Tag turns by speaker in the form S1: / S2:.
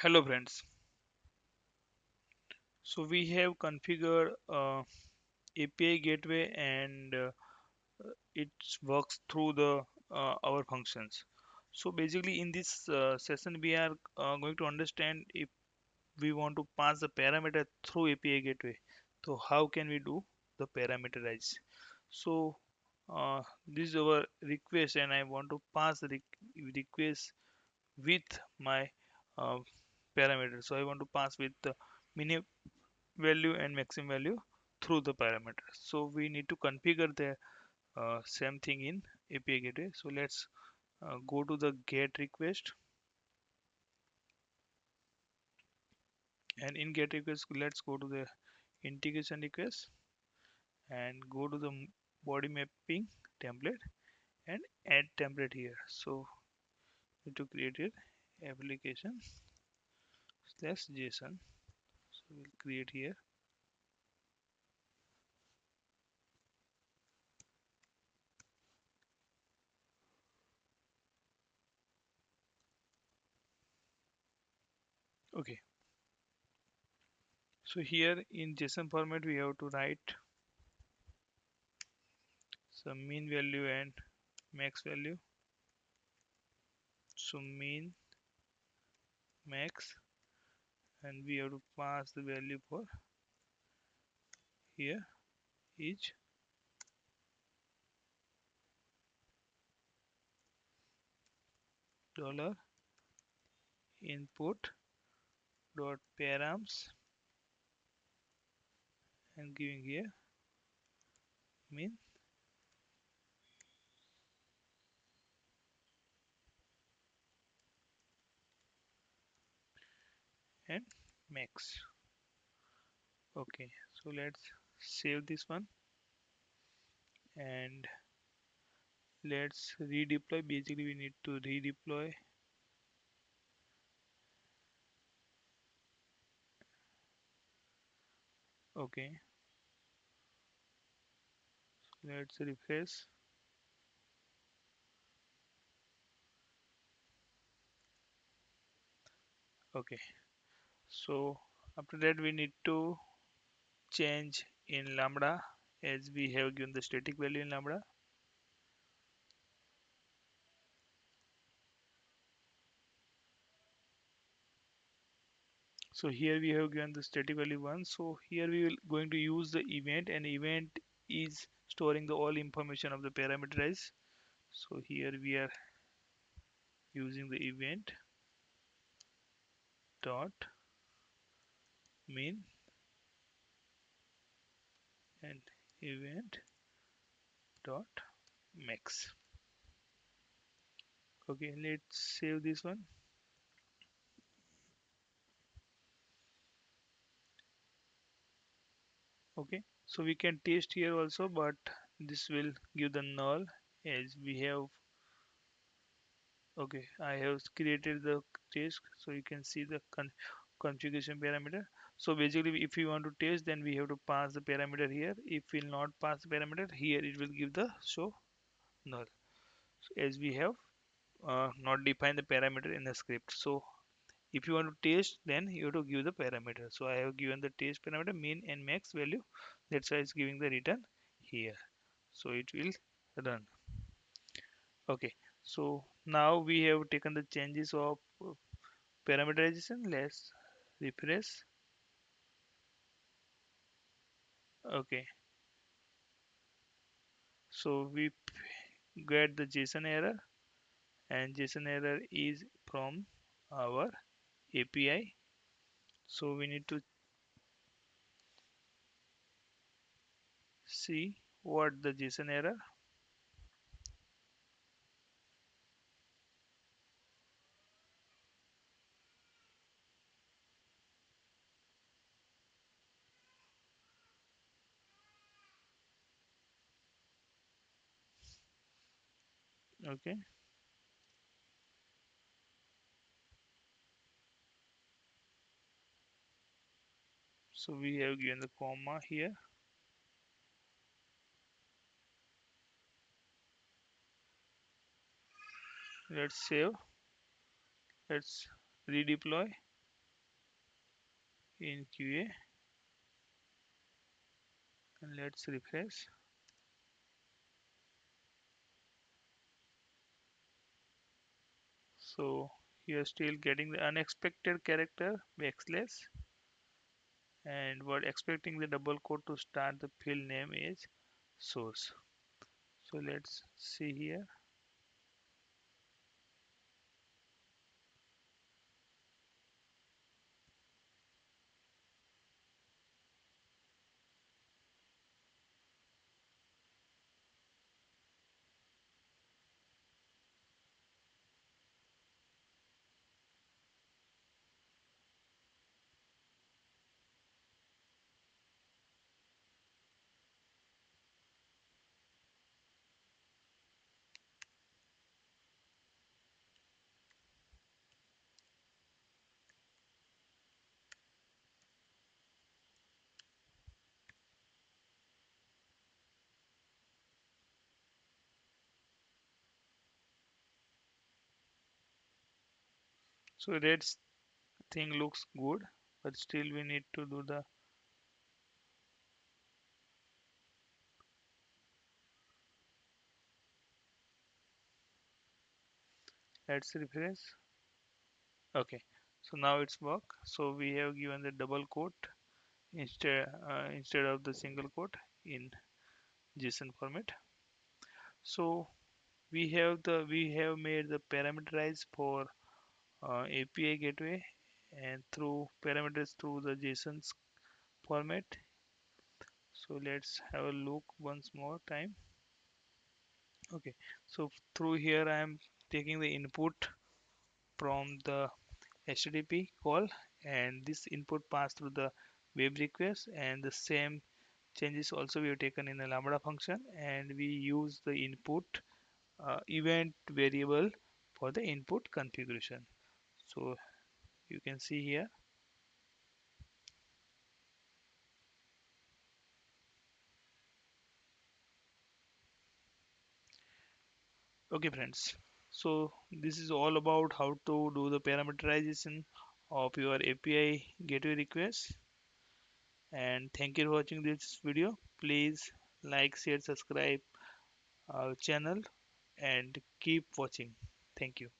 S1: Hello friends. So we have configured API gateway and it works through the our functions. So basically in this session we are going to understand if we want to pass the parameter through API gateway. So how can we do the parameterize? So this is our request and I want to pass the request with my uh, parameter. So I want to pass with the minimum value and maximum value through the parameter. So we need to configure the same thing in API gateway. So let's go to the get request, and in get request let's go to the integration request and go to the body mapping template and add template here. So need to create it application slash JSON. So we'll create here. Okay. So here in JSON format we have to write some mean value and max value. So mean, max, and we have to pass the value for here each dollar input dot params and giving here mean and max. Okay, so let's save this one and let's redeploy. Basically we need to redeploy. Okay, let's refresh. Okay, so after that we need to change in lambda as we have given the static value in lambda. So here we have given the static value 1. So here we will going to use the event, and event is storing the all information of the parameterize. So here we are using the event dot mean and event dot max. Okay, let's save this one. Okay, so we can test here also, but this will give the null as we have. Okay, I have created the test, so you can see the configuration parameter. So basically if we want to test, then we have to pass the parameter here. If we will not pass the parameter here, it will give the show null. So as we have not defined the parameter in the script. So if you want to test, then you have to give the parameter. So I have given the test parameter mean and max value. That's why it's giving the return here. So it will run. Okay, so now we have taken the changes of parameterization. Let's refresh. Okay, so we get the JSON error, and JSON error is from our API. So we need to see what the JSON error. Okay, so we have given the comma here. Let's save. Let's redeploy. in QA, and let's refresh. So you're still getting the unexpected character backslash, and we're expecting the double quote to start the field name is source. So let's see here. So that thing looks good, but still we need to do the, let's refresh. Okay, so now it's work. So we have given the double quote instead of the single quote in JSON format. So we have made the parameterize for API gateway and through parameters through the JSON format. So let's have a look once more time. Okay, so through here I am taking the input from the HTTP call, and this input passed through the web request, and the same changes also we have taken in the Lambda function, and we use the input event variable for the input configuration. So you can see here. Okay friends, so this is all about how to do the parameterization of your API gateway requests, and thank you for watching this video. Please like, share, subscribe our channel, and keep watching. Thank you.